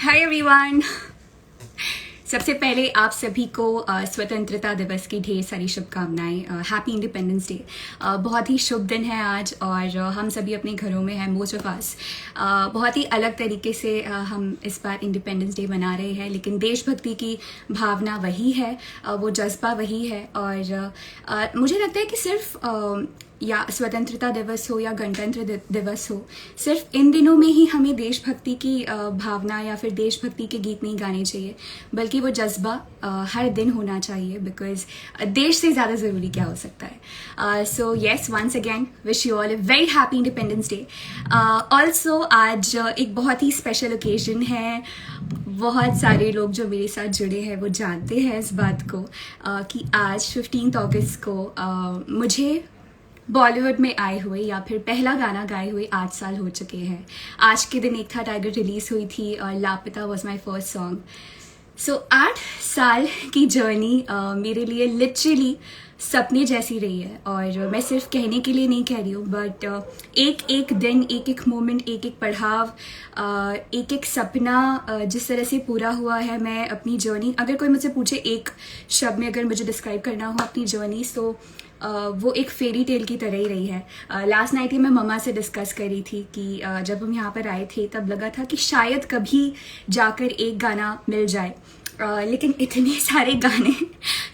Hi everyone. सबसे पहले आप सभी को स्वतंत्रता दिवस की ढेर सारी शुभकामनाएं। Happy independence day. बहुत ही शुभ दिन है आज और हम सभी अपने घरों में हैं, मोस्ट ऑफ अस। बहुत ही अलग तरीके से हम इस बार इंडिपेंडेंस डे मना रहे हैं, लेकिन देशभक्ति की भावना वही है, वो जज्बा वही है। और मुझे लगता है कि सिर्फ या स्वतंत्रता दिवस हो या गणतंत्र दिवस हो, सिर्फ इन दिनों में ही हमें देशभक्ति की भावना या फिर देशभक्ति के गीत नहीं गाने चाहिए, बल्कि वो जज्बा हर दिन होना चाहिए। बिकॉज देश से ज़्यादा ज़रूरी क्या हो सकता है। So yes, once again wish you all a very happy independence day. Also आज एक बहुत ही स्पेशल ओकेजन है। बहुत सारे लोग जो मेरे साथ जुड़े हैं वो जानते हैं इस बात को कि आज 15 अगस्त को मुझे बॉलीवुड में आए हुए या फिर पहला गाना गाए हुए 8 साल हो चुके हैं। आज के दिन एक था टाइगर रिलीज हुई थी और लापता वॉज माई फर्स्ट सॉन्ग। सो 8 साल की जर्नी मेरे लिए लिटरली सपने जैसी रही है। और मैं सिर्फ कहने के लिए नहीं कह रही हूँ, बट एक एक दिन, एक एक मोमेंट, एक एक पड़ाव, एक एक सपना जिस तरह से पूरा हुआ है। मैं अपनी जर्नी, अगर कोई मुझसे पूछे एक शब्द में अगर मुझे डिस्क्राइब करना हो अपनी जर्नी, तो वो एक फेरी टेल की तरह ही रही है। लास्ट नाइट ही मैं मम्मा से डिस्कस कर रही थी कि जब हम यहाँ पर आए थे तब लगा था कि शायद कभी जाकर एक गाना मिल जाए, लेकिन इतने सारे गाने,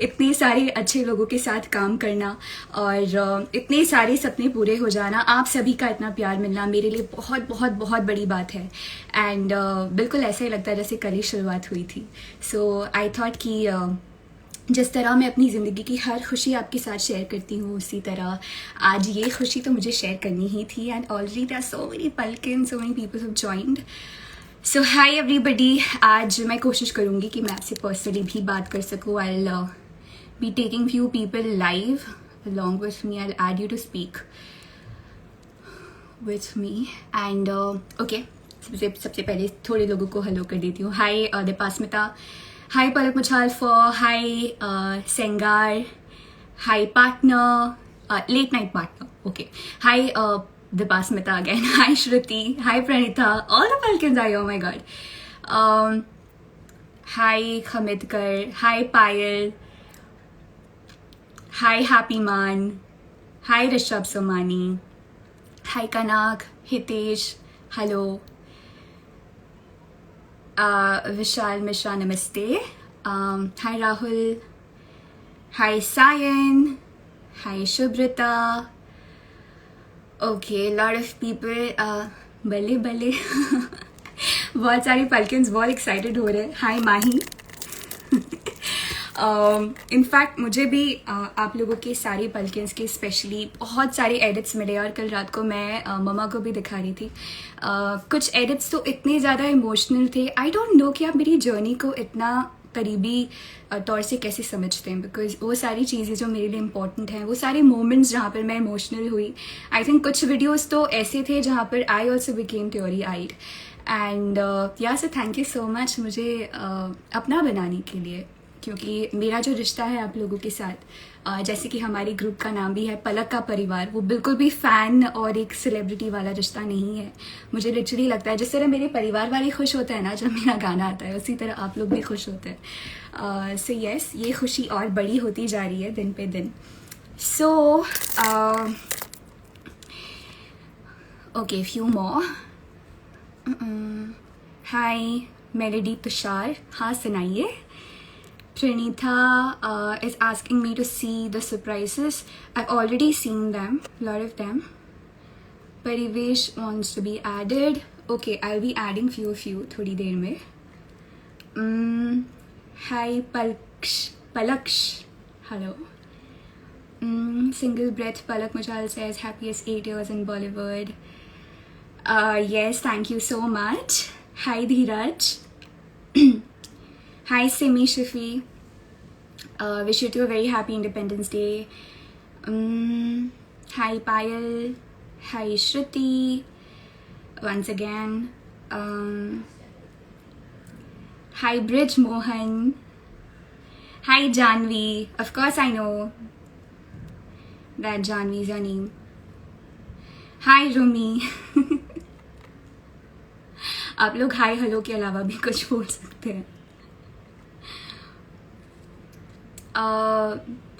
इतने सारे अच्छे लोगों के साथ काम करना और इतने सारे सपने पूरे हो जाना, आप सभी का इतना प्यार मिलना मेरे लिए बहुत बहुत बहुत बड़ी बात है। एंड बिल्कुल ऐसा ही लगता है जैसे कल ही शुरुआत हुई थी। सो आई थॉट कि जिस तरह मैं अपनी ज़िंदगी की हर खुशी आपके साथ शेयर करती हूँ, उसी तरह आज ये खुशी तो मुझे शेयर करनी ही थी। And already there are so many Palkin, so many people have joined. So hi everybody. आज मैं कोशिश करूँगी कि मैं आपसे पर्सनली भी बात कर सकूँ। I will be taking few people live along with me. I'll add you to speak with me. And okay, सबसे पहले थोड़े लोगों को हेलो कर देती हूँ। हाय दीपास्मिता, हाय पलक मुछालफर, hi Sengar, hi partner, late night partner, okay, hi Dipasmita again, hi Shruti, hi Pranitha, all the Palkins are, oh my god, hi Khamidkar, hi Payal, hi Happy Maan, hi Rishabh Somani, hi Kanak, Hitesh, hello, Vishal Mishra नमस्ते, hi Rahul, hi Sayan, hi Shubhrata, okay, lot of people, बल्ले बल्ले बहुत सारी पल्किन्स बहुत excited हो रहे हैं। हाय माही। In fact मुझे भी आप लोगों के सारी पल्किन्स के स्पेशली बहुत सारे एडिट्स मिले और कल रात को मैं मम्मा को भी दिखा रही थी। कुछ एडिट्स तो इतने ज़्यादा इमोशनल थे। आई डोंट नो कि आप मेरी जर्नी को इतना करीबी तौर से कैसे समझते हैं, बिकॉज वो सारी चीज़ें जो मेरे लिए इम्पॉर्टेंट हैं, वो सारे मोमेंट्स जहाँ पर मैं इमोशनल हुई, आई थिंक कुछ वीडियोज़ तो ऐसे थे जहाँ पर I also became teary eyed. And yeah so thank you so much मुझे अपना बनाने के लिए, क्योंकि मेरा जो रिश्ता है आप लोगों के साथ, जैसे कि हमारे ग्रुप का नाम भी है पलक का परिवार, वो बिल्कुल भी फ़ैन और एक सेलिब्रिटी वाला रिश्ता नहीं है। मुझे लिटरली लगता है जिस तरह मेरे परिवार वाले खुश होते हैं ना जब मेरा गाना आता है, उसी तरह आप लोग भी खुश होते हैं। सो येस, ये खुशी और बड़ी होती जा रही है दिन पे दिन। So okay, few more. Hi Melody Tushar, हाँ सुनाइए। Pranitha is asking me to see the surprises. I've already seen them, a lot of them. Parivesh wants to be added. Okay, I'll be adding few थोड़ी देर में. Hi Palaksh, hello. Single breath Palak Mujal says happiest 8 years in Bollywood. Yes, thank you so much. Hi Dheeraj. Hi Simi Shafi, wish you two a very happy Independence Day. Hi Payal, hi Shruti, once again. Hi Bridge Mohan, hi Janvi, of course I know that Janvi is your name. Hi Rumi. आप लोग hi hello के अलावा भी कुछ बोल सकते हैं.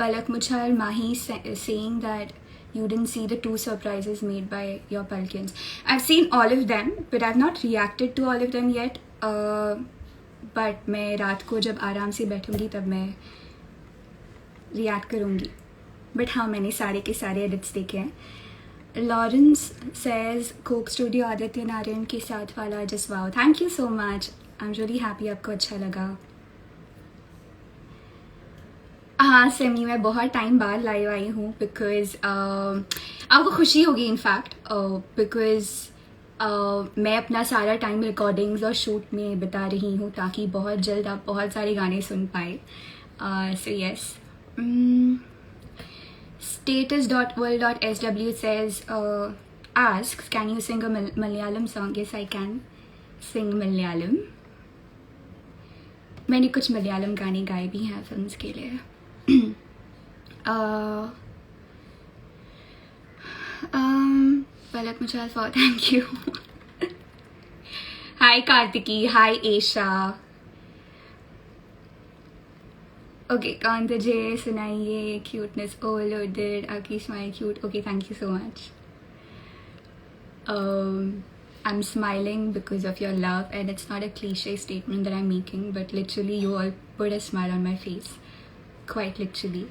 Palak Muchal Mahi saying that you didn't see the 2 surprises made by your Palkins. I've seen all of them, but I've not reacted to all of them yet. But मैं रात को जब आराम से बैठूंगी तब मैं रिएक्ट करूंगी. बट हाँ, मैंने सारे के सारे एडिट्स देखे हैं. Lawrence says Coke studio Aditya Narayan के साथ वाला just wow. Thank you so much. I am really happy आपको अच्छा लगा. हाँ सेमी, मैं बहुत टाइम बाद लाइव आई हूँ बिकॉज आपको खुशी होगी इनफैक्ट बिकॉज मैं अपना सारा टाइम रिकॉर्डिंग्स और शूट में बिता रही हूँ ताकि बहुत जल्द आप बहुत सारे गाने सुन पाए. So yes. status.world.sw says asks can you sing a Malayalam song. Yes, I can sing Malayalam. मैंने कुछ मलयालम गाने गाए भी हैं फिल्म्स के लिए. Palak Muchal for thank you. Hi Kartiki, hi Esha. Okay, कौन तुझे सुनाइए cuteness overloaded. Aki smile cute. Okay, thank you so much. I'm smiling because of your love, and it's not a cliche statement that I'm making, but literally you all put a smile on my face. Quite literally.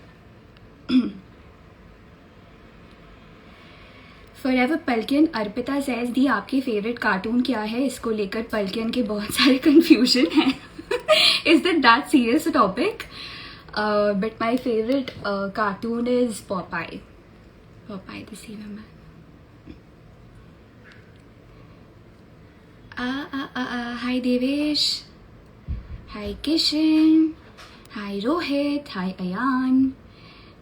Forever Palkin Arpita says दी आपकी favourite cartoon क्या है. इसको लेकर पल्किन के बहुत सारे confusion है. Is that serious a topic? But my favorite cartoon is Popeye. Popeye the Sailor Man. Hi Devesh. Hi Kishan. Hi Rohit. Hi Ayan.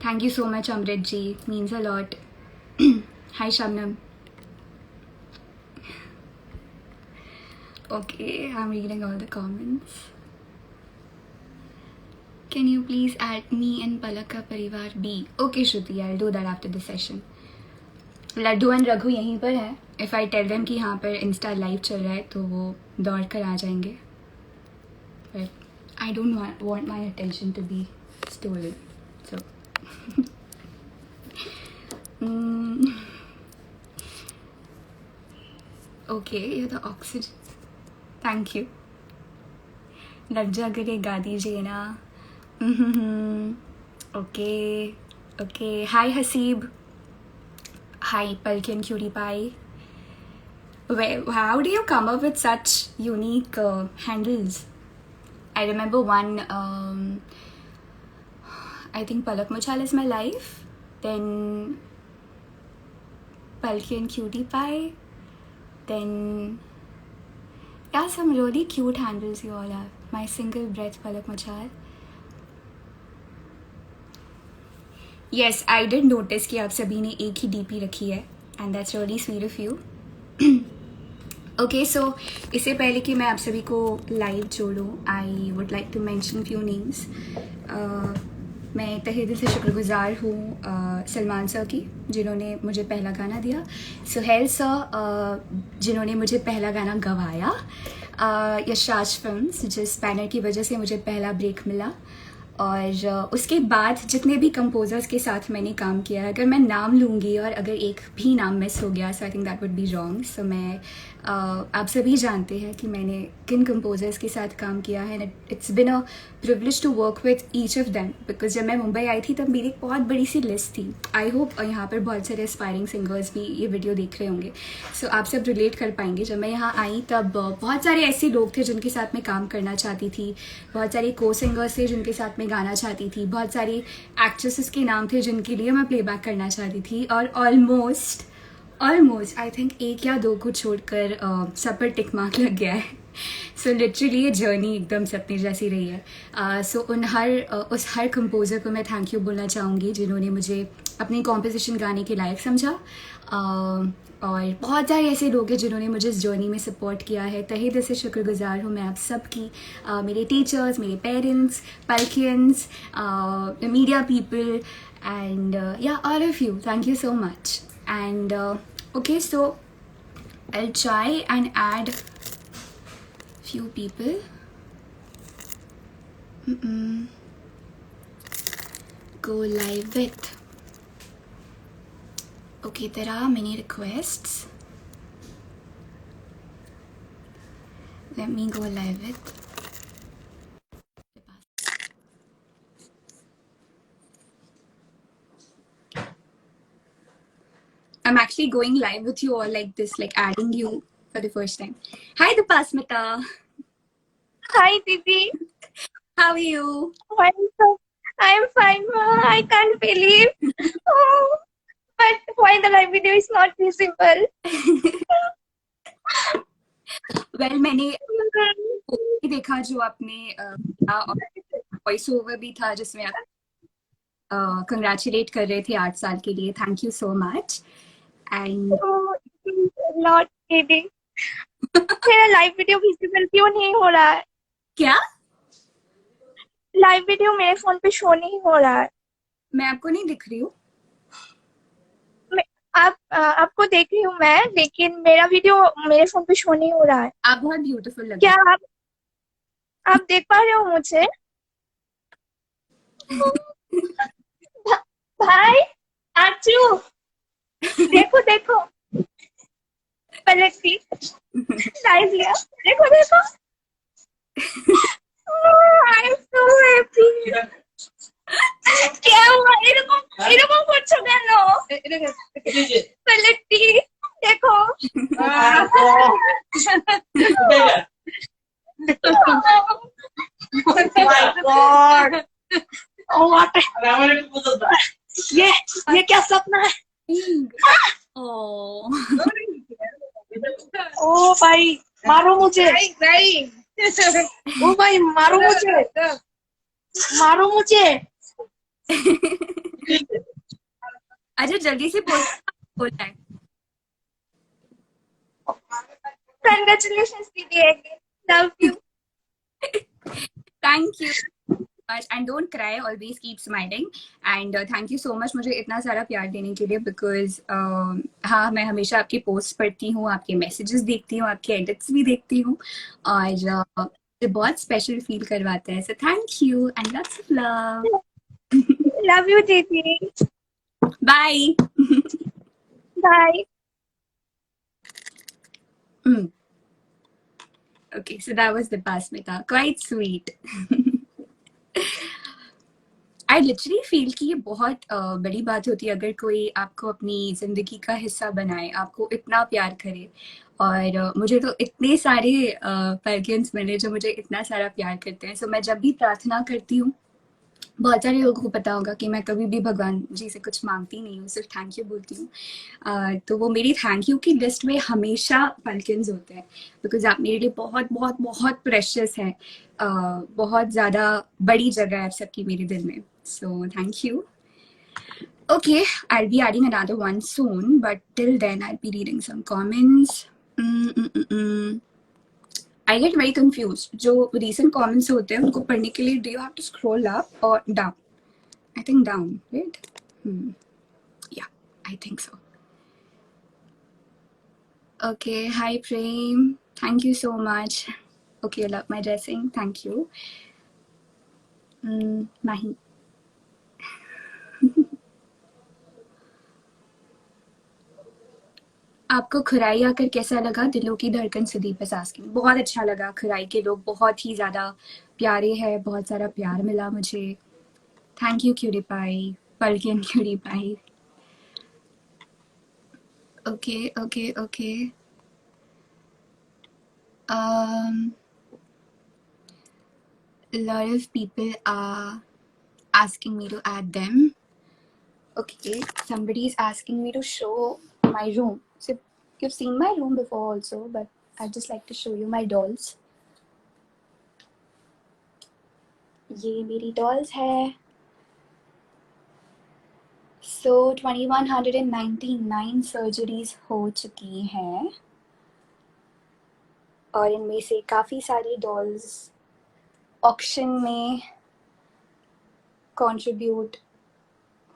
Thank you so much Amrit ji. Means a lot. Hi Shabnam. Okay, I'm reading all the comments. Can you please add me and Palak ka Parivar B? Okay Shruti, I'll do that after the session. Laddu and Raghu यहीं पर है. If I tell them कि यहाँ पर Insta live चल रहा है तो वो दौड़ कर आ जाएंगे. But I don't want my attention to be stolen. So okay, you the oxygen. Thank you. लग जा करे गा दीजिए ना. Okay okay. Hi Haseeb. Hi, Palkin Cutie Pie. How do you come up with such unique handles? I remember one, I think Palak Muchal is my life, then Palkin Cutie Pie, then yeah, some really cute handles you all have. My Single Breath Palak Muchal. Yes, I did notice कि आप सभी ने एक ही DP रखी है and that's really sweet of you. Okay, so इससे पहले कि मैं आप सभी को live जोड़ूँ, I would like to mention few names. मैं तहे दिल से शुक्रगुजार हूँ सलमान सर की जिन्होंने मुझे पहला गाना दिया. सुहेल सर जिन्होंने मुझे पहला गाना गवाया. यशराज फिल्म्स जिस बैनर की वजह से मुझे पहला ब्रेक मिला. और उसके बाद जितने भी कंपोजर्स के साथ मैंने काम किया है, अगर मैं नाम लूँगी और अगर एक भी नाम मिस हो गया, so I think that would be wrong. So मैं आप सभी जानते हैं कि मैंने किन कंपोजर्स के साथ काम किया है. It's been a privilege to work with each of them because जब मैं मुंबई आई थी तब मेरी एक बहुत बड़ी सी लिस्ट थी. आई होप यहाँ पर बहुत सारे एस्पायरिंग सिंगर्स भी ये वीडियो देख रहे होंगे. सो आप सब रिलेट कर पाएंगे. जब मैं यहाँ आई तब बहुत सारे ऐसे लोग थे जिनके साथ मैं काम करना चाहती थी. बहुत सारे को सिंगर्स थे जिनके साथ मैं गाना चाहती थी. बहुत सारी एक्ट्रेसेस के नाम थे जिनके लिए मैं प्लेबैक करना चाहती थी. और ऑलमोस्ट आई थिंक एक या दो को छोड़कर सब पर टिक मार्क लग गया है. सो लिटरली ये जर्नी एकदम सपने जैसी रही है. सो उस हर कंपोज़र को मैं थैंक यू बोलना चाहूँगी जिन्होंने मुझे अपनी कॉम्पोजिशन गाने के लायक समझा. और बहुत सारे ऐसे लोग हैं जिन्होंने मुझे इस जर्नी में सपोर्ट किया है. तहे दिल से शुक्रगुजार हूँ मैं आप सब की. मेरे टीचर्स, मेरे पेरेंट्स, पल्कियंस, मीडिया पीपल एंड या all of you. Thank you so much. And okay, so I'll try and add few people. Go live with. Okay, there are many requests. Let me go live with. I'm actually going live with you all like this, like adding you for the first time. Hi, Dipasmita. Hi, Didi. How are you? I'm fine, ma. I can't believe. Oh, but why the live video is not visible? Well, मैंने देखा जो आपने voice over भी था जिसमें आप congratulate कर रहे थे 8 साल के लिए. Thank you so much. And Oh, not Didi. मेरा लाइव वीडियो विजिबल क्यों नहीं हो रहा है? क्या? लाइव वीडियो मेरे फोन पे शो नहीं हो रहा है. मैं आपको नहीं दिख रही हूँ. आपको देख रही हूँ मैं, लेकिन मेरा वीडियो मेरे फोन पे शो नहीं हो रहा है. आप बहुत ब्यूटीफुल लग क्या रहे आप देख पा रहे हो मुझे? भाई, आचू, देखो देखो, पलटी लाइव लिया, देखो देखो. I am so happy. क्या हुआ? इनको पूछो केन पलटी देखो. My God! Oh, what? ये क्या सपना है? Oh. ओ भाई, मारो मुझे. ओ भाई, मारो मुझे. मारो मुझे. अच्छा, जल्दी से बोलना है. Congratulations, Didi, again. Love you. Thank you much and don't cry, always keep smiling and thank you so much मुझे इतना सारा प्यार देने के लिए because हाँ, मैं हमेशा आपकी पोस्ट पढ़ती हूँ, आपके मैसेजेस देखती हूँ, आपके एडिट्स भी देखती हूँ और मुझे बहुत स्पेशल फील करवाता है. So thank you and lots of love. Love you, Didi. Bye. Bye. Okay, so that was the Pasmita. Quite sweet. I literally feel कि ये बहुत बड़ी बात होती है अगर कोई आपको अपनी ज़िंदगी का हिस्सा बनाए, आपको इतना प्यार करे. और मुझे तो इतने सारे पेरेंट्स मिले जो मुझे इतना सारा प्यार करते हैं. सो मैं जब भी प्रार्थना करती हूँ, बहुत सारे लोगों को पता होगा कि मैं कभी भी भगवान जी से कुछ मांगती नहीं हूँ, सिर्फ थैंक यू बोलती हूँ. तो वो मेरी थैंक यू की लिस्ट में हमेशा पल्किन्स होते हैं बिकॉज आप मेरे लिए बहुत बहुत बहुत प्रेशियस हैं. बहुत ज़्यादा बड़ी जगह है आप सबकी मेरे दिल में. सो thank you. Okay, I'll be adding another one soon, but till then I'll be reading some comments. I get very confused. जो recent comments होते हैं उनको पढ़ने के लिए do you have to scroll up or down? I think down, right? Yeah, I think so. Okay, hi Prem. Thank you so much. Okay, you love my dressing. Thank you. Mahi. आपको खुराई आकर कैसा लगा? दिलों की धड़कन Sudeep is asking. बहुत अच्छा लगा. खुराई के लोग बहुत ही ज़्यादा प्यारे हैं. बहुत सारा प्यार मिला मुझे. Thank you cutie pie. Palkin cutie pie. Okay, okay, okay. A lot of people are asking me to add them. Okay, somebody is asking me to show my room. So you've seen my room before also, but I'd just like to show you my dolls. ये मेरी dolls है. So 2199 surgeries हो चुकी हैं और इनमें से काफ़ी सारी डॉल्स ऑक्शन में कंट्रीब्यूट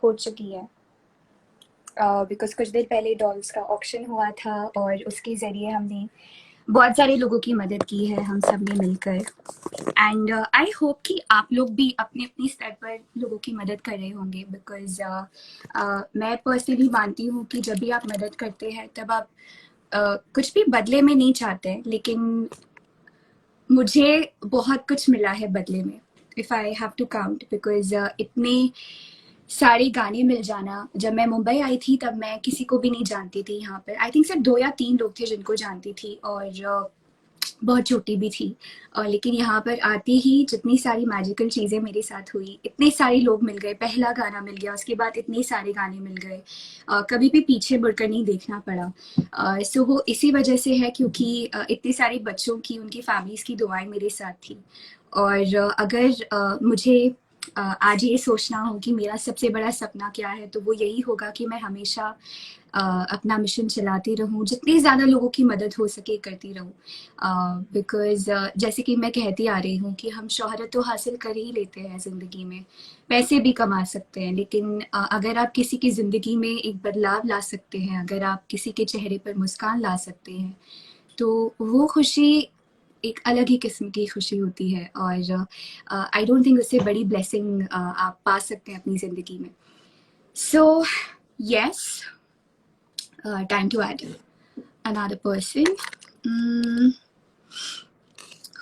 हो चुकी है बिकॉज कुछ देर पहले डॉल्स का ऑक्शन हुआ था और उसके ज़रिए हमने बहुत सारे लोगों की मदद की है हम सब ने मिलकर, एंड आई होप कि आप लोग भी अपने अपनी स्तर पर लोगों की मदद कर रहे होंगे, बिकॉज मैं पर्सनली मानती हूँ कि जब भी आप मदद करते हैं तब आप कुछ भी बदले में नहीं चाहते हैं, लेकिन मुझे बहुत कुछ मिला है बदले में, if I have to count, because इतने सारे गाने मिल जाना। जब मैं मुंबई आई थी तब मैं किसी को भी नहीं जानती थी यहाँ पर, आई थिंक सिर्फ 2 या 3 लोग थे जिनको जानती थी, और बहुत छोटी भी थी। लेकिन यहाँ पर आते ही जितनी सारी मैजिकल चीज़ें मेरे साथ हुई, इतने सारे लोग मिल गए, पहला गाना मिल गया, उसके बाद इतने सारे गाने मिल गए, कभी भी पीछे मुड़कर नहीं देखना पड़ा। सो वो इसी वजह से है क्योंकि इतने सारे बच्चों की, उनकी फैमिलीज़ की दुआएं मेरे साथ थी। और अगर मुझे आज ये सोचना हो कि मेरा सबसे बड़ा सपना क्या है, तो वो यही होगा कि मैं हमेशा अपना मिशन चलाती रहूं, जितनी ज़्यादा लोगों की मदद हो सके करती रहूं, बिकॉज जैसे कि मैं कहती आ रही हूँ कि हम शोहरत तो हासिल कर ही लेते हैं ज़िंदगी में, पैसे भी कमा सकते हैं, लेकिन अगर आप किसी की ज़िंदगी में एक बदलाव ला सकते हैं, अगर आप किसी के चेहरे पर मुस्कान ला सकते हैं, तो वो खुशी एक अलग ही किस्म की खुशी होती है। और आई डोंट थिंक उससे बड़ी ब्लेसिंग आप पा सकते हैं अपनी ज़िंदगी में। So yes, time to add another person.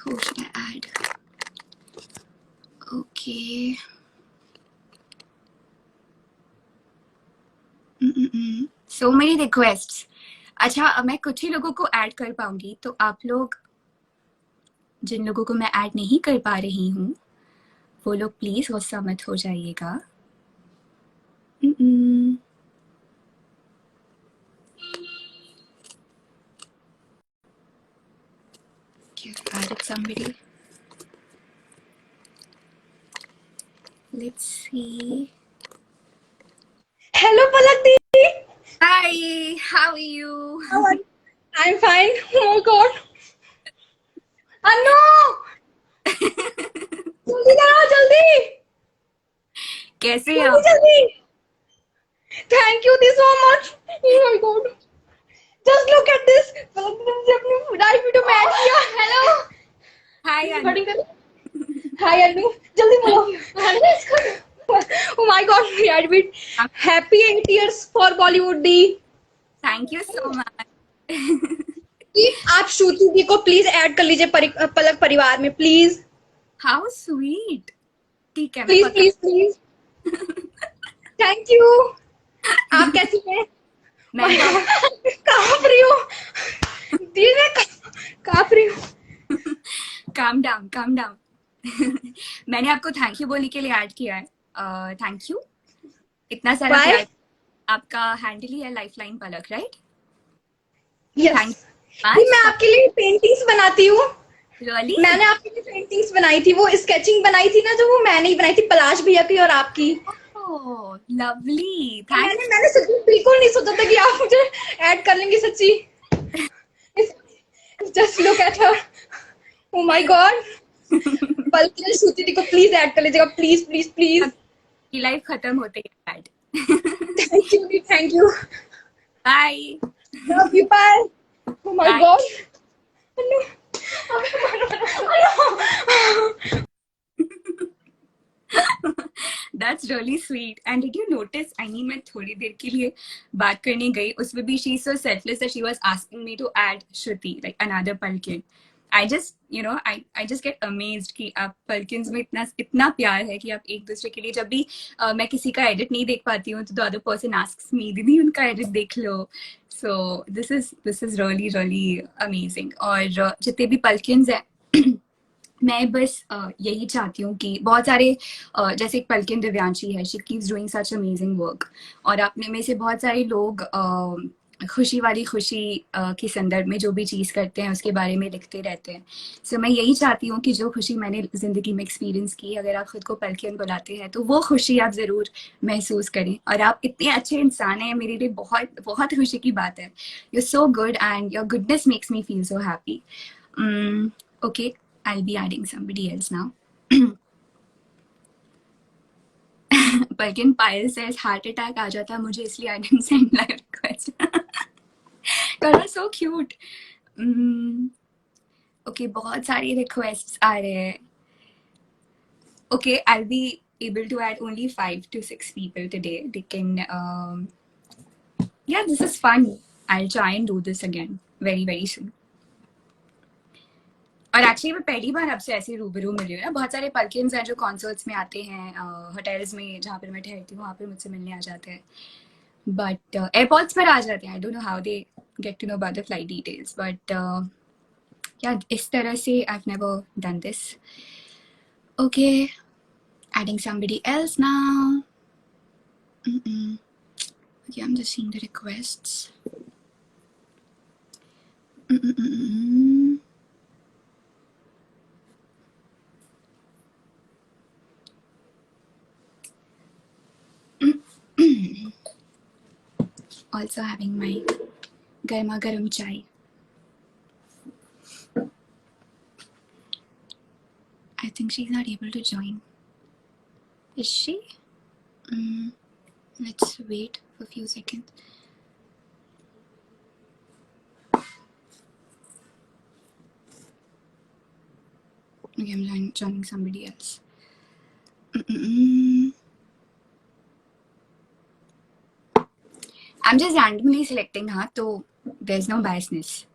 Who should I add? Okay. So many requests. अच्छा, अब मैं कुछ ही लोगों को ऐड कर पाऊंगी, तो आप लोग, जिन लोगों को मैं ऐड नहीं कर पा रही हूँ, वो लोग प्लीज गुस्सा मत हो जाइएगा। Added somebody. Let's see. Hello, Palak Didi. Hi, how are you? How are you? I'm fine. Oh God. Anu! जल्दी करो, जल्दी कैसे जल्दी आप? जल्दी. Thank you so much. Oh my God. Just look at this. palak didi ने मुझे अपनी लाइव वीडियो में ऐड किया. Hello. Hi, रिकॉर्डिंग कर. Hi Anu. जल्दी बोलो. Oh my God. Admit. Happy 8 years for Bollywood D. Thank you so much. आप श्रुति दी को प्लीज ऐड कर लीजिए पलक परिवार में, प्लीज. How sweet. ठीक है, मैं प्लीज पता प्लीज प्लीज. Thank you. आप कैसी हैं? मैं कांप रही हूँ दी, मैं कांप रही हूँ. Calm down, calm down. मैंने आपको थैंक यू बोलने के लिए ऐड किया है. थैंक यू, इतना सारा Why? प्यार. आपका हैंडल ही है लाइफलाइन पलक, राइट? यस. थैंक मैं आपके लिए पेंटिंग्स बनाती हूँ. रियली. मैंने आपके लिए पेंटिंग्स बनाई थी, वो स्केचिंग बनाई थी ना, जो वो मैंने ही बनाई थी, पलाश भैया की और आपकी. ओह लवली, मैंने थैंक. मैंने सच्ची बिल्कुल नहीं सोचा था कि आप मुझे ऐड कर लेंगे, सच्ची. Just look at her. Oh my god. बल्कि श्रुति दी को प्लीज ऐड कर लीजिएगा, प्लीज प्लीज प्लीज. की लाइफ खत्म होते ही add. Thank you, thank you. Bye. Love you, bye. Oh my Bye. God. That's really sweet. And did you notice? I mean, मैं थोड़ी देर के लिए बात करने गई, उसमें भी she's so selfless that she was asking me to add Shruti, like another Palkin. I just, I just get amazed कि आप Palkins में इतना प्यार है कि आप एक दूसरे के लिए, जब भी मैं किसी का edit नहीं देख पाती हूँ, तो the other person asks me, दीदी उनका edit देख लो. So this is really really amazing. और जितने भी Palkins हैं, मैं बस यही चाहती हूँ कि बहुत सारे, जैसे एक पलकिन दिव्यांशी है, she keeps doing such amazing work, और अपने में से बहुत सारे लोग खुशी वाली खुशी के संदर्भ में जो भी चीज़ करते हैं उसके बारे में लिखते रहते हैं. सो मैं यही चाहती हूँ कि जो खुशी मैंने ज़िंदगी में एक्सपीरियंस की, अगर आप खुद को पलकिन बुलाते हैं तो वो खुशी आप ज़रूर महसूस करें. और आप इतने अच्छे इंसान हैं, मेरे लिए बहुत बहुत खुशी की बात है. You so good and your goodness makes me feel so happy. Okay, I'll be adding somebody else now. Palkin Payal says heart attack आ जाता मुझे, इसलिए I didn't send live request. That was so cute. Okay, बहुत सारी requests आ रहे हैं. Okay, I'll be able to add only 5 to 6 people today. They can, yeah, this is fun. I'll try and do this again very, very soon. और actually मैं पहली बार आपसे ऐसे रूबरू मिली हूँ ना. बहुत सारे पल्किन्स हैं जो कॉन्सर्ट्स में आते हैं, होटल्स में जहाँ पर मैं ठहरती हूँ वहाँ पर मुझसे मिलने आ जाते हैं. बट एयरपोर्ट्स पर आ जाते हैं. I don't know how they get to know about the flight details. But या इस तरह से I have never done this. Okay, adding somebody else now. Okay, I'm just seeing the requests. Also having my garma garam chai. I think she's not able to join. Is she? Let's wait for a few seconds. Okay, I'm joining somebody else. I'm just randomly selecting her, so there's no biasness.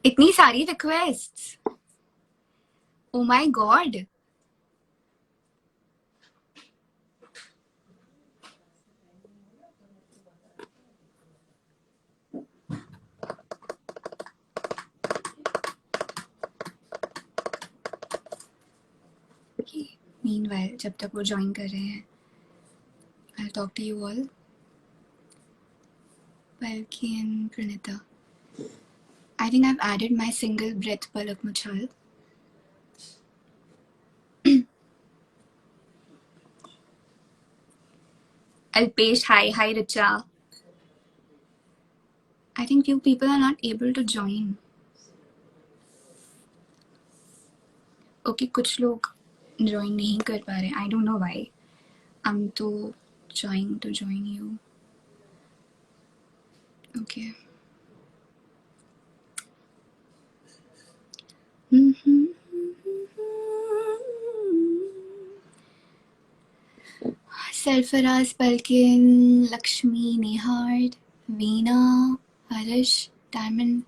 इतनी सारी requests. Oh my god. Meanwhile, जब तक वो join कर रहे हैं, I'll talk to you all. Palki and Pranita. I think I've added my single breath Palak Muchal. Alpesh, hi Richa. I think few people are not able to join. Okay, कुछ लोग join नहीं कर पा रहे. I don't know why. I'm तो trying to join you. Okay. Sarfaraz, Palkin, Lakshmi, Nehard, Veena, Harish, Diamond.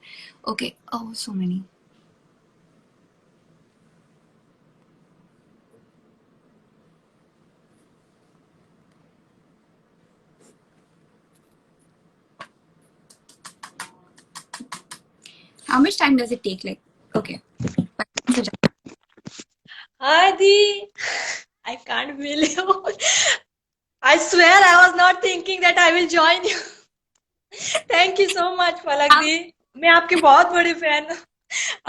Okay, oh, so many. How much time does it take? Like, okay. Adi, I can't believe. I swear I was not thinking that I will join you. Thank you so much, पलक दी. मैं आपकी बहुत बड़ी fan हूँ.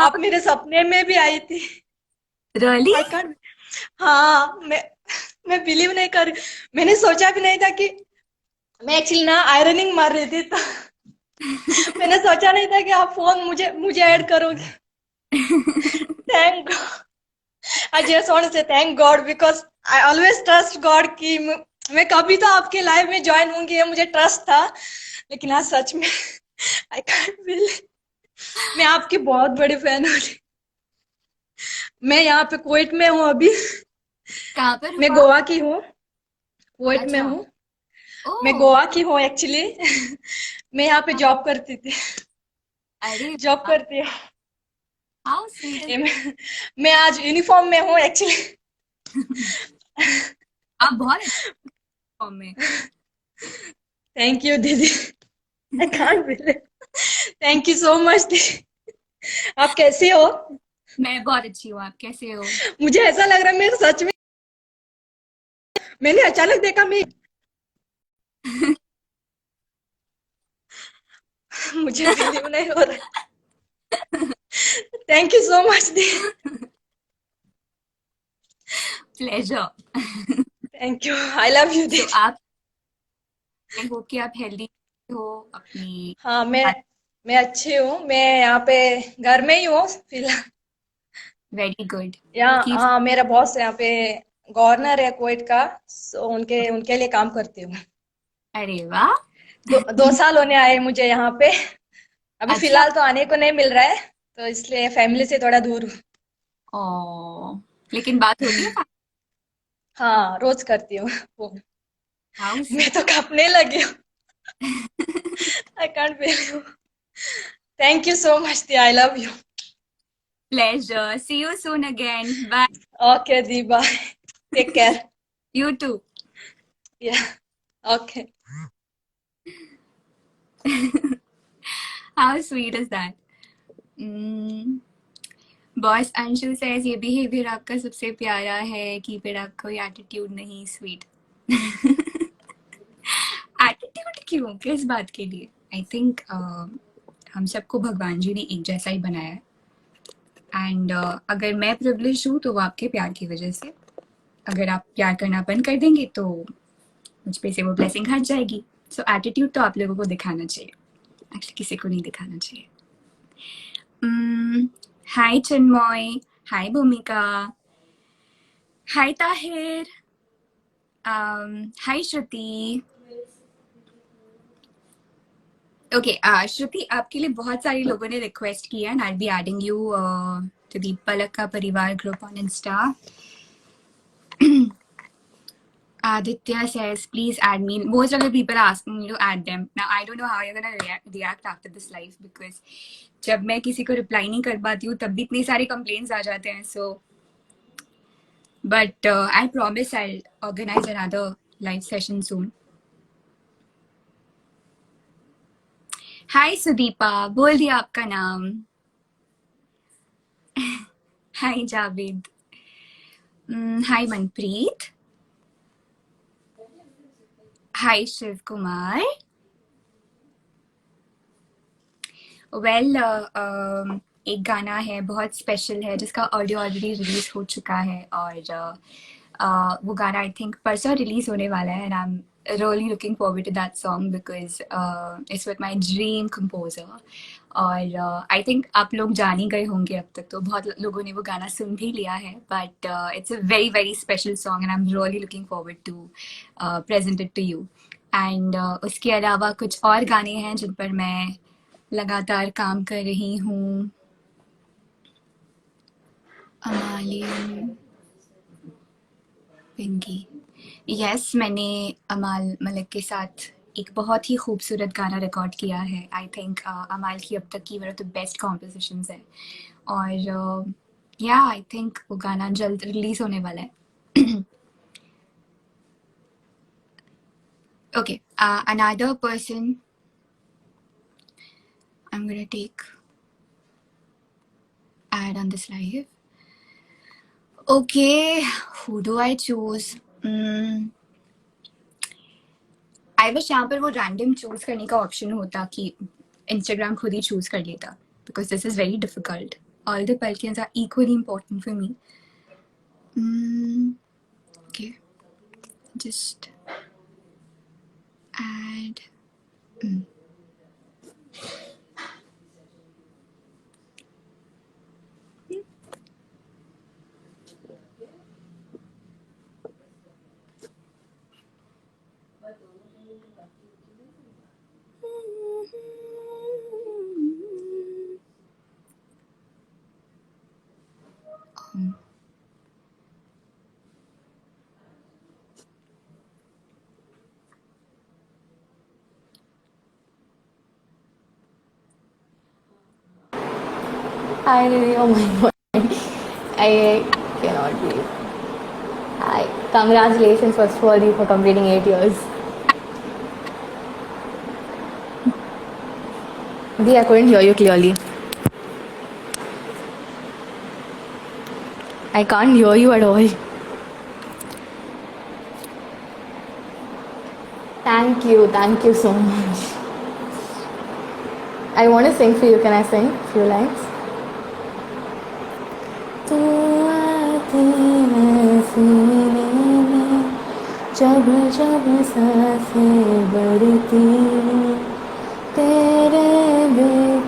आप मेरे सपने में भी आई थी. Really? I can't. हाँ, मैं बिलीव नहीं कर. मैंने सोचा भी नहीं था कि मैं एक्चुअली ना आयरनिंग मार रही थी, तो मैंने सोचा नहीं था कि आप फोन मुझे ऐड करोगे. Thank God. I just want to say thank God because I always trust God कि मैं कभी तो आपके लाइव में ज्वाइन होंगी, ये मुझे ट्रस्ट था. लेकिन आज सच में I can't believe. मैं आपकी बहुत बड़ी फैन हूँ. मैं यहाँ पे कुवैत में हूँ अभी. कहाँ पर? मैं गोवा की हूँ. कुवैत में हूँ. मैं गोवा की हूँ एक्चुअली. मैं यहाँ पे जॉब करती थी. अरे जॉब करती हूँ. How sweet. मैं आज यूनिफॉर्म में हूँ एक्चुअली. आप बहुत यूनिफॉर्म में. थैंक यू दीदी. I can't believe. Thank you so much दीदी. आप कैसे हो? मैं बहुत अच्छी हूँ. आप कैसे हो? मुझे ऐसा लग रहा है मैं सच में मैंने अचानक देखा. मैं मुझे बिलीव नहीं हो रहा. Thank you so much di. Pleasure. Thank you. I love you di. आप, आई होप कि आप हेल्दी हो अपनी. हाँ, मैं अच्छी हूँ। मैं यहाँ पे घर में ही हूँ फिलहाल। Very good. यहाँ कीप। हाँ, मेरा बॉस यहाँ पे गवर्नर है कुवैत का। सो उनके उनके लिए काम करती हूँ। अरे वाह। 2 साल होने आए मुझे यहाँ पे। अभी अच्छा। फिलहाल तो आने को नहीं मिल रहा है, तो इसलिए फैमिली से थोड़ा दूर हूँ। ओ, लेकिन बात होती है। हाँ, रोज करती हूँ फोन। हाउ मैं स्वीट। तो कांपने लगी हूँ। I can't believe. Thank you so much दी, I love you. Pleasure, see you soon again, bye. Okay दी, bye. Take care. You too. Yeah, okay. How sweet is that. Boss Anshu says ये behaviour आपका सबसे प्यारा है कि फिर आप कोई एटीट्यूड नहीं, स्वीट। एटीट्यूड क्यों, किस बात के लिए? आई थिंक हम सबको भगवान जी ने एक जैसा ही बनाया है। एंड अगर मैं प्रिविलेज हूँ तो वो आपके प्यार की वजह से। अगर आप प्यार करना बंद कर देंगे तो मुझ पे से वो ब्लेसिंग हट जाएगी। सो एटीट्यूड तो आप लोगों को दिखाना चाहिए, एक्चुअली किसी को नहीं दिखाना चाहिए। हाय चिन्मय, हाय भूमिका, हाय ताहिर, हाय श्रुति। ओके, श्रुति आपके लिए बहुत सारे लोगों ने रिक्वेस्ट किया and I be adding you to the Palak का परिवार group on Insta. Aditya says, please add me. Most of the people are asking me to add them. Now, I don't know how you're going to react after this live because जब मैं किसी को reply नहीं कर पाती हूँ तब भी इतनी सारी कंप्लेंट्स आ जाते हैं. So, but I promise I'll organize another live session soon. Hi Sudeepa, बोल दिया आपका नाम. Hi Javed. Hi Manpreet. Hi Shiv Kumar. Well एक गाना है बहुत स्पेशल है जिसका ऑडियो ऑलरेडी रिलीज हो चुका है और वो गाना आई थिंक परसों रिलीज होने वाला है and I am really looking forward to that song because it's with my dream composer. और आई थिंक आप लोग जान ही गए होंगे अब तक, तो बहुत लोगों ने वो गाना सुन भी लिया है but it's a very very special song and I am really looking forward to present it to you. And उसके अलावा कुछ और गाने हैं जिन पर मैं लगातार काम कर रही हूँ. अमालियन पिंकी, यस मैंने अमाल मलिक के साथ एक बहुत ही खूबसूरत गाना रिकॉर्ड किया है. आई थिंक अमाल की अब तक की one of the best compositions है और या आई थिंक वो गाना जल्द रिलीज होने वाला है. Okay, another person I'm gonna take add on this live. Okay, who do I choose? I wish यहाँ पर वो random choose करने का option होता कि Instagram खुद ही choose कर लेता because this is very difficult. All the Palkins are equally important for me. Okay, just add. Hi, Lily. Oh my god. I cannot believe. Hi. Congratulations, first of all, you for completing 8 years. Dee, I couldn't hear you clearly. I can't hear you at all. Thank you so much. I want to sing for you. Can I sing a few lines? तू आती है सीने में जब जब सांसें बढ़ती तेरे बिन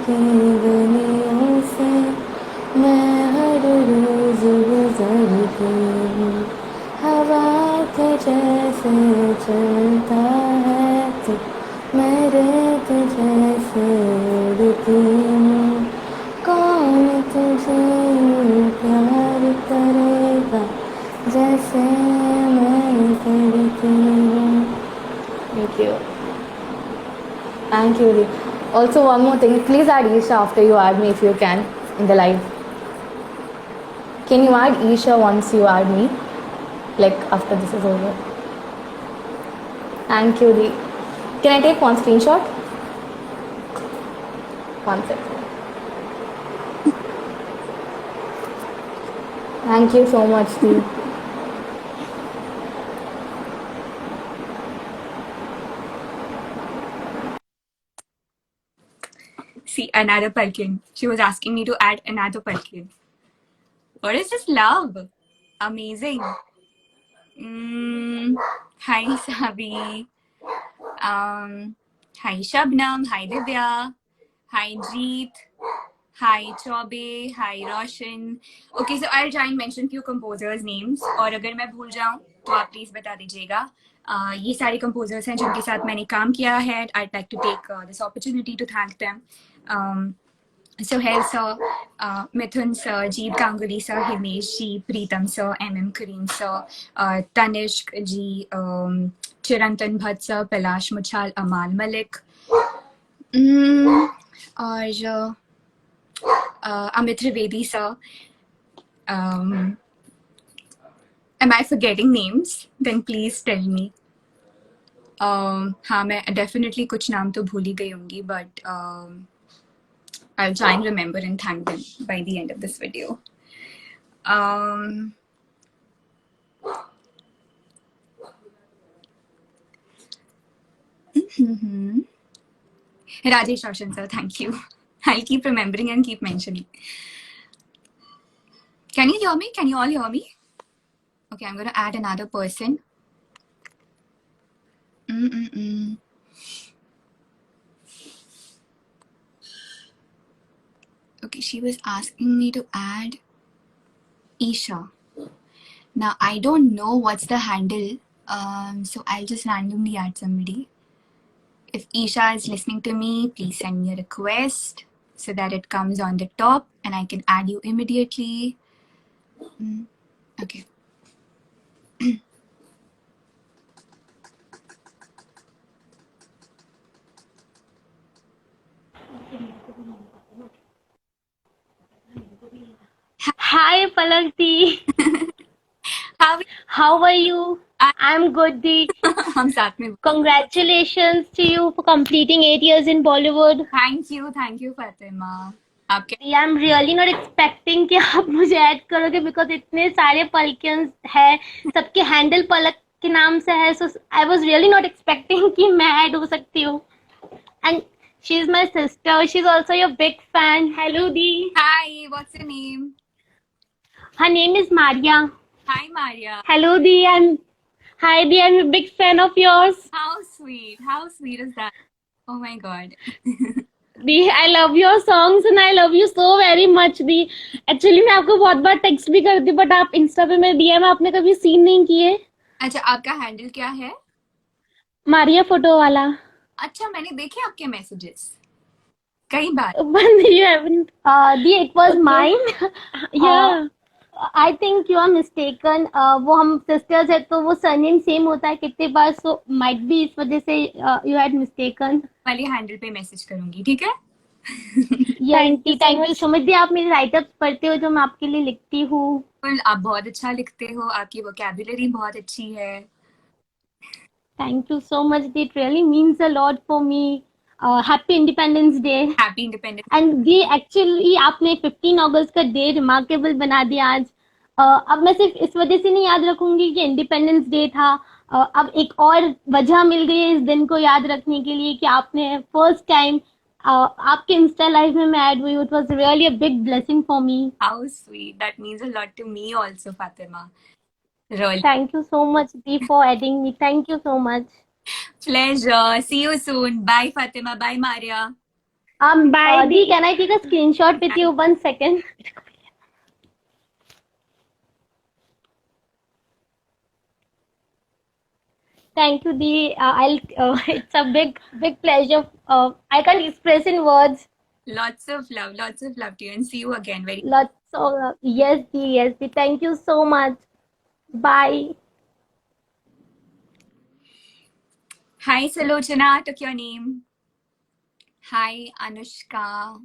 चलता है तो मैं रेत जैसे उड़ती हूँ, कौन तुझे यूं प्यार करेगा जैसे मैं करती हूँ. Thank you. Thank you, Ri. Also, one more thing. Please add Isha after you add me if you can in the live. Can you add Isha once you add me? Like after this is over. Thank you, Ri. Can I take one screenshot? One second. Thank you so much, Ri. See, another Palkin. She was asking me to add another Palkin. What is this love? Amazing. Hi, Sabi. Hi, Shabnam. Hi, Divya. Hi, Jeet. Hi, Chobe. Hi, Roshan. Okay, so I'll try and mention few composers' names. और अगर मैं भूल जाऊँ तो आप please बता दीजिएगा. ये सारे composers हैं जिनके साथ मैंने काम किया है. I'd like to take this opportunity to thank them. Sohail sir, Mithun sir, Jeet Ganguly sir, Himesh ji, Preetam sir, M.M. Kareem sir, Tanishq ji, Chirantan Bhatt sir, Palash Muchal, Amal Malik, और Amit Trivedi sir. Am I forgetting names? Then please tell me. हाँ, मैं definitely कुछ नाम तो भूल ही गई होंगी, but I'll try and remember and thank them by the end of this video. Rajesh Roshan sir, thank you. I'll keep remembering and keep mentioning. Can you hear me? Can you all hear me? Okay, I'm going to add another person. Okay, she was asking me to add Isha. Now, I don't know what's the handle, so I'll just randomly add somebody. If Isha is listening to me, please send me a request so that it comes on the top and I can add you immediately. Okay. Hi, Palakti. How are you? I'm good, Di. हम साथ में. Congratulations to you for completing 8 years in Bollywood. Thank you, Fatima. आप क्या? Di, I'm really not expecting कि आप मुझे add करोगे because इतने सारे पलकियंस है, सबके हैंडल पलक के नाम से है, so I was really not expecting कि मैं ऐड हो सकती हूँ. And she's my sister. She's also your big fan. Hello, Di. Hi, what's your name? Her name is Maria. Hi, Maria. Hello, Di. Hi, Di. I'm a big fan of yours. How sweet. How sweet is that? Oh my God. The I love your songs and I love you so very much the. Actually मैं आपको बहुत बार text भी करती हूँ but आप Insta पे मेरे DM आपने कभी सीन नहीं किए. अच्छा, आपका हैंडल क्या है? मारिया फोटो वाला. अच्छा, मैंने देखे आपके मैसेजेस कई बार. दी it was mine. Yeah I think you are mistaken. वो हम सिस्टर्स है तो वो सरनेम सेम होता है कितने बार, सो माइट बी इस वजह से यू हैड मिस्टेकन. वाले हैंडल पे मैसेज करूंगी, ठीक है? थैंक यू सो मच दी. आप मेरे राइटअप्स पढ़ते हो जो मैं आपके लिए लिखती हूँ. आप बहुत अच्छा लिखते हो, आपकी वोकैबुलरी बहुत अच्छी है. Thank you so much the. It really means a lot for me. Happy independence day. Happy independence. And the actually आपने 15 अगस्त का डे रिमार्केबल बना दिया आज. अब मैं सिर्फ इस वजह से नहीं याद रखूंगी कि इंडिपेंडेंस डे था. अब एक और वजह मिल गई है इस दिन को याद रखने के लिए कि आपने फर्स्ट टाइम आपके इंस्टा लाइव में मैं ऐड हुई. It was really a big blessing for me. How sweet. That means a lot to me also, Fatima. Really. Thank you so much Dee for adding me. Thank you so much. Pleasure. See you soon. Bye, Fatima. Bye, Maria. Bye. Dee, can I take a screenshot with you? 1 second. Thank you, Dee. It's a big pleasure. I can't express in words. Lots of love to you, and see you again very. Lots of yes, Dee, yes, Dee. Thank you so much. Bye. Hi, Salochana, took your name. Hi, Anushka.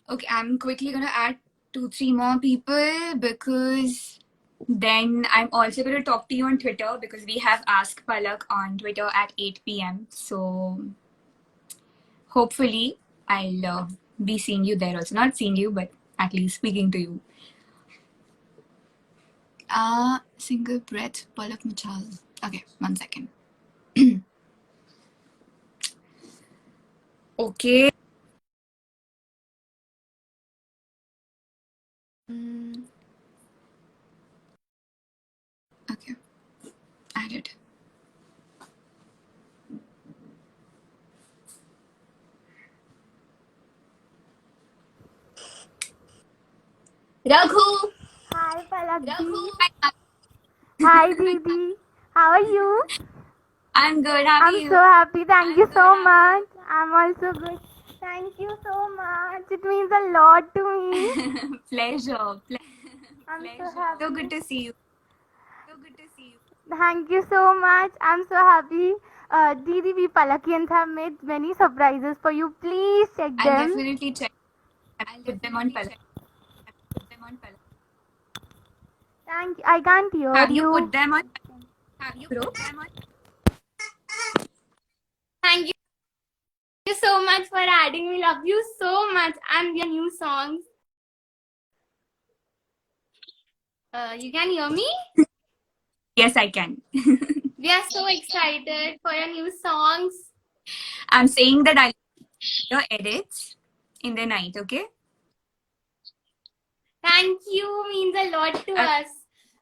Okay, I'm quickly gonna add 2, 3 more people because then I'm also gonna talk to you on Twitter because we have Ask Palak on Twitter at 8 p.m. So hopefully I'll be seeing you there also. Not seeing you, but at least speaking to you. Single breath, Palak Machal. Okay, 1 second. Okay. Okay, added. Raghu! Hi, Palak Raghu! ji. Hi, Didi. How are you? I'm good. How are I'm so you? happy. Thank you so much. I'm also good. Thank you so much. It means a lot to me. Pleasure. I'm so So good happy. to see you. Thank you so much. I'm so happy. Didi, we Palakians have made many surprises for you. Please check I'll them. definitely check. Put them on Palak. Thank you. I can't hear Have you you. put them on? Bro? Thank you so much for adding me. Love you so much. And your new songs. You can hear me? Yes, I can. We are so excited for your new songs. I'm saying that I'll do your edits in the night, okay? Thank you. Means a lot to us.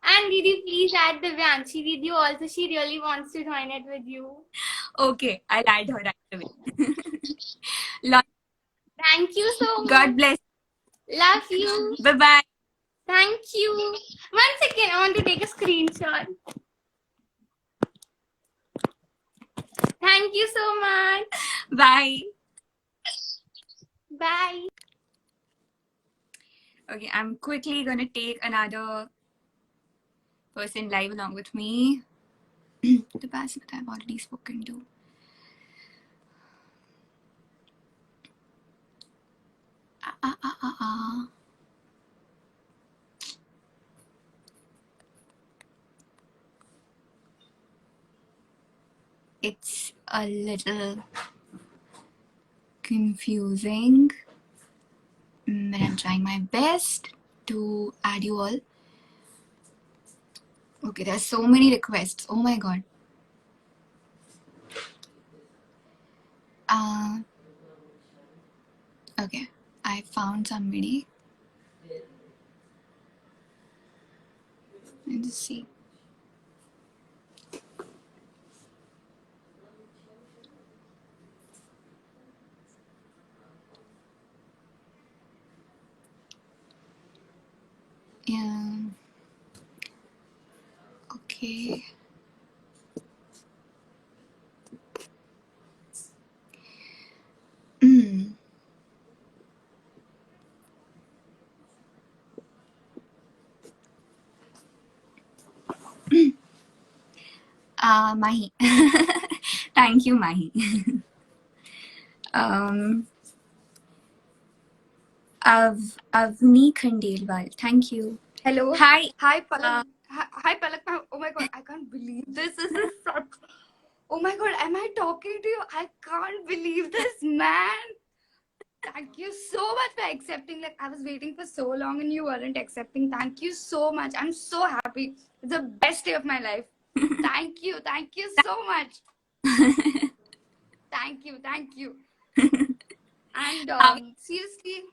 And Didi, please add Divyanshi video also. She really wants to join it with you. Okay, I'll add her right away. Lot- Thank you so much. God bless. Love you. Bye bye. Thank you. 1 second, I want to take a screenshot. Thank you so much. Bye. Bye. Okay, I'm quickly gonna take another person live along with me. The person that I've already spoken to. Ah, ah, ah, ah. It's a little confusing, but I'm trying my best to add you all. Okay, there's so many requests. Oh my god. Okay, I found somebody. Let's see. Yeah. Okay. Mm. Mahi. Thank you, Mahi. Avni Khandelwal. Thank you. Hello. Hi. Hi, Palak. Hi, Palak. Oh my god, I can't believe this. This is such. Oh my god, am I talking to you? I can't believe this, man. Thank you so much for accepting. Like, I was waiting for so long and you weren't accepting. Thank you so much. I'm so happy. It's the best day of my life. Thank you. Thank you so much. Thank you. Thank you. And seriously,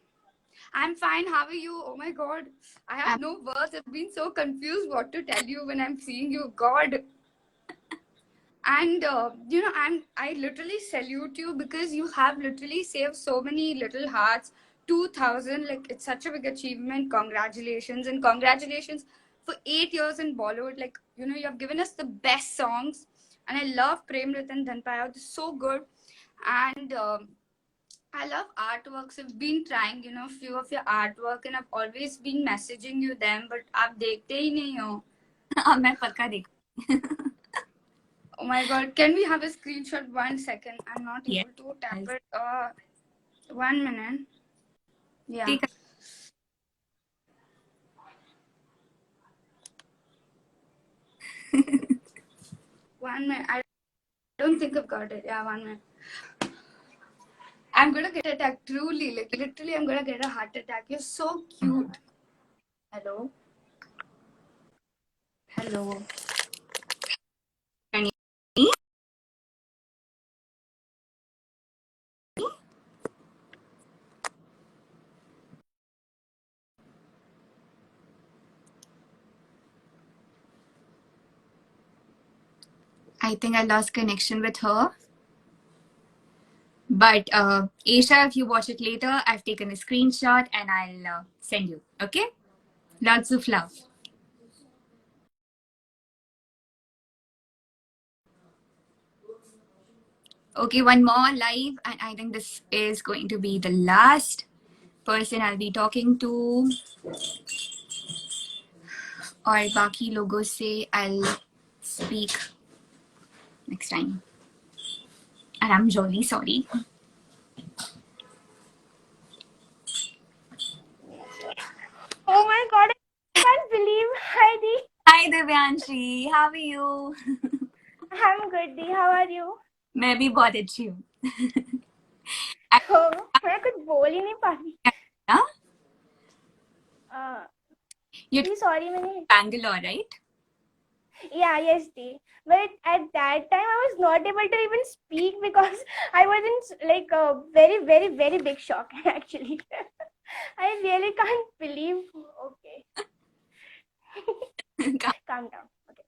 I'm fine. How are you? Oh my god. I have no words. I've been so confused what to tell you when I'm seeing you. God. And I literally salute you because you have literally saved so many little hearts. 2000, like, it's such a big achievement. Congratulations, and congratulations for 8 years in Bollywood. Like, you know, you have given us the best songs. And I love Prem Ratan Dhanpaya. It's so good. And I love artworks. I've been trying, you know, few of your artwork, and I've always been messaging you them, but आप देखते ही नहीं हो. अब मैं पक्का देख. Oh my god, can we have a screenshot? 1 second. I'm not Yeah. able to tap it. 1 minute. Yeah. Take a- One minute. I don't think I've got it. Yeah, 1 minute. I'm gonna get an attack. Truly, like literally, I'm gonna get a heart attack. You're so cute. Hello. Hello. Can you? I think I lost connection with her. But Aisha, if you watch it later, I've taken a screenshot and I'll send you. Okay? Lots of love. Okay, one more live, and I think this is going to be the last person I'll be talking to. और बाकी लोगों से I'll speak next time. And I'm really sorry. Oh my god, I can't believe. Hi Dee. Hi Divyanshi, how are you? I'm good Dee. How are you? मैं भी बहुत अच्छी हूँ. Oh, मैं कुछ बोल ही नहीं पा रही. Huh? You're Dee, sorry मैंने. Bangalore, right? Yeah, yes, Dee. But at that time, I was not able to even speak because I was in like a very, very, very big shock. Actually, I really can't believe. Okay, calm down. Okay.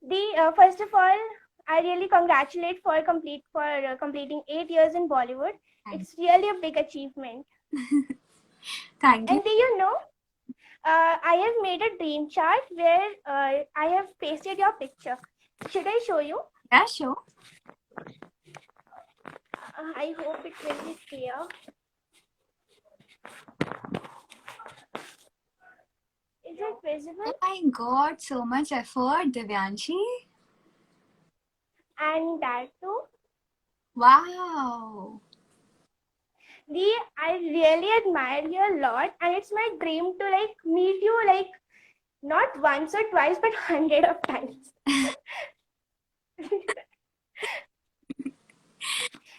Dee, first of all, I really congratulate for completing 8 years in Bollywood. It's really a big achievement. Thank you. And do you know? I have made a dream chart where I have pasted your picture. Should I show you? Yeah, sure. I hope it will be clear. Is it visible? Oh my god, so much effort, Divyanshi. And that too. Wow. Dee, I really admire you a lot, and it's my dream to like meet you like not once or twice, but 100 of times.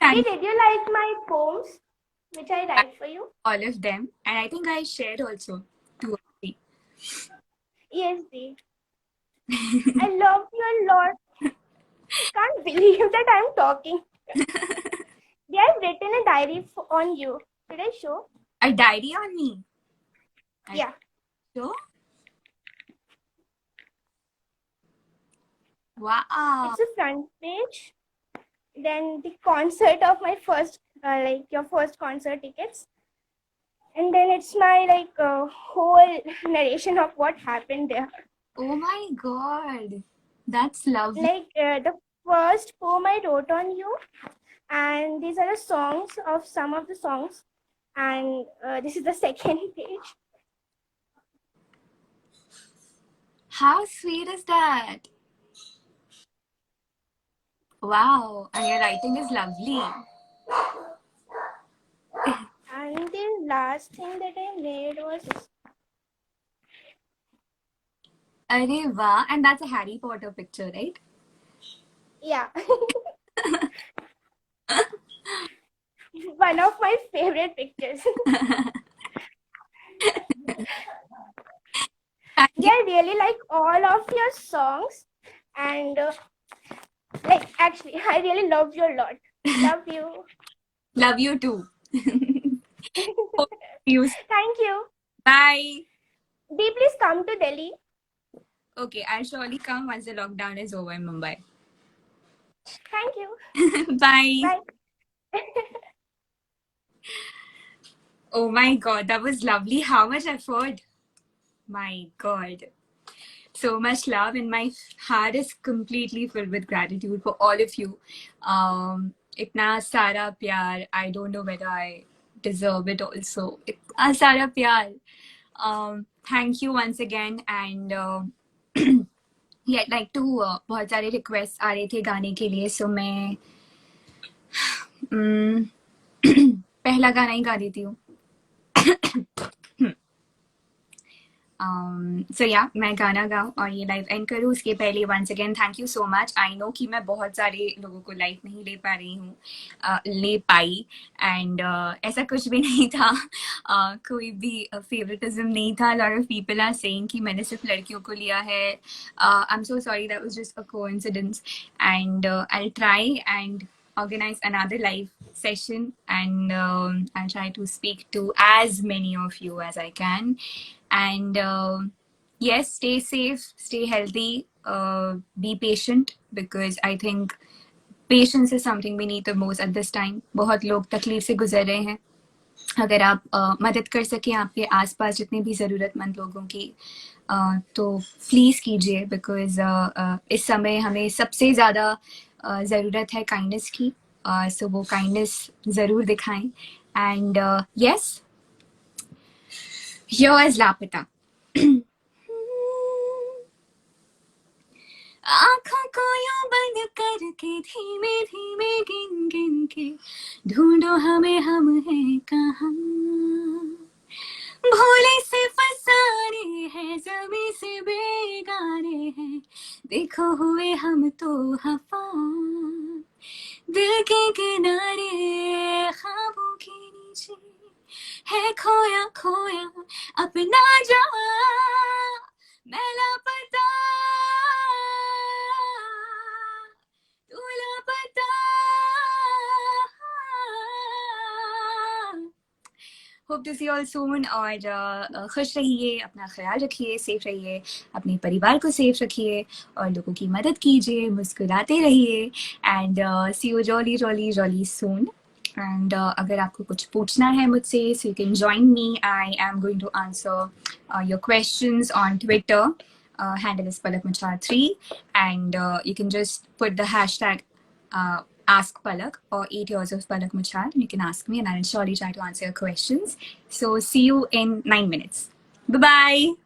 Dee, did you like my poems which I write for you? All of them, and I think I shared also 2 or 3. Yes, Dee. I love you a lot. Can't believe that I'm talking. They have written a diary on you. Did I show? A diary on me. Yeah. So? Wow. It's a front page. Then the concert of my first, like your first concert tickets. And then it's my like whole narration of what happened there. Oh my god. That's lovely. Like the first poem I wrote on you. And these are the songs of some of the songs. And this is the second page. How sweet is that? Wow. And your writing is lovely. And the last thing that I made was this. Arey wow. And that's a Harry Potter picture, right? Yeah. One of my favorite pictures. Yeah, I really like all of your songs, and like actually, I really love you a lot. Love you. Love you too. Hope you. Thank you. Bye. Dee, please come to Delhi. Okay, I'll surely come once the lockdown is over in Mumbai. Thank you. Bye. Bye. Oh my God, that was lovely. How much effort. My God. So much love, and my heart is completely filled with gratitude for all of you. इतना सारा प्यार, I don't know whether I deserve it also. इतना सारा प्यार. Thank you once again, and yeah, I'd like to बहुत सारे requests आ रहे थे गाने के लिए, so मैं पहला गाना ही गा देती हूँ. So yeah, मैं गाना गाऊँ और ये लाइव एंड करूँ उसके पहले once again thank you so much. I know कि मैं बहुत सारे लोगों को लाइव नहीं ले पा रही हूँ, ले पाई, and ऐसा कुछ भी नहीं था, कोई भी favoritism नहीं था. A lot of people are saying कि मैंने सिर्फ लड़कियों को लिया है. I'm so sorry, that was just a coincidence, and I'll try and organize another live session, and I'll try to speak to as many of you as I can. And yes, stay safe, stay healthy, be patient, because I think patience is something we need the most at this time. बहुत लोग तकलीफ से गुजर रहे हैं. अगर आप मदद कर सकें आपके आसपास जितने भी ज़रूरतमंद लोगों की, तो प्लीज़ कीजिए, बिकॉज इस समय हमें सबसे ज़्यादा ज़रूरत है काइंडनेस की. सो वो काइंडनेस ज़रूर दिखाएं. एंड यस, योर्स लापता. आँखों को यूं बंद करके धीमे धीमे गिन गिन के ढूंढो हमें, हम हैं कहाँ. भोले से फसाने हैं, जमी से बेगाने हैं, देखो हुए हम तो हवा. दिल के किनारे ख्वाबों के नीचे है खोया खोया अपना जहां. मैं लापता, तू लापता. Hope to see all soon. और खुश रहिए, अपना ख्याल रखिए, सेफ रहिए, अपने परिवार को सेफ रखिए, और लोगों की मदद कीजिए, मुस्कुराते रहिए. And see you jolly jolly jolly soon. And अगर आपको कुछ पूछना है मुझसे, so you can join me. I am going to answer your questions on Twitter. Handle is Palak Machar 3, and you can just put the hashtag ask Palak or 8 years of Palak Machar. You can ask me, and I'll surely try to answer your questions. So see you in 9 minutes. Bye bye.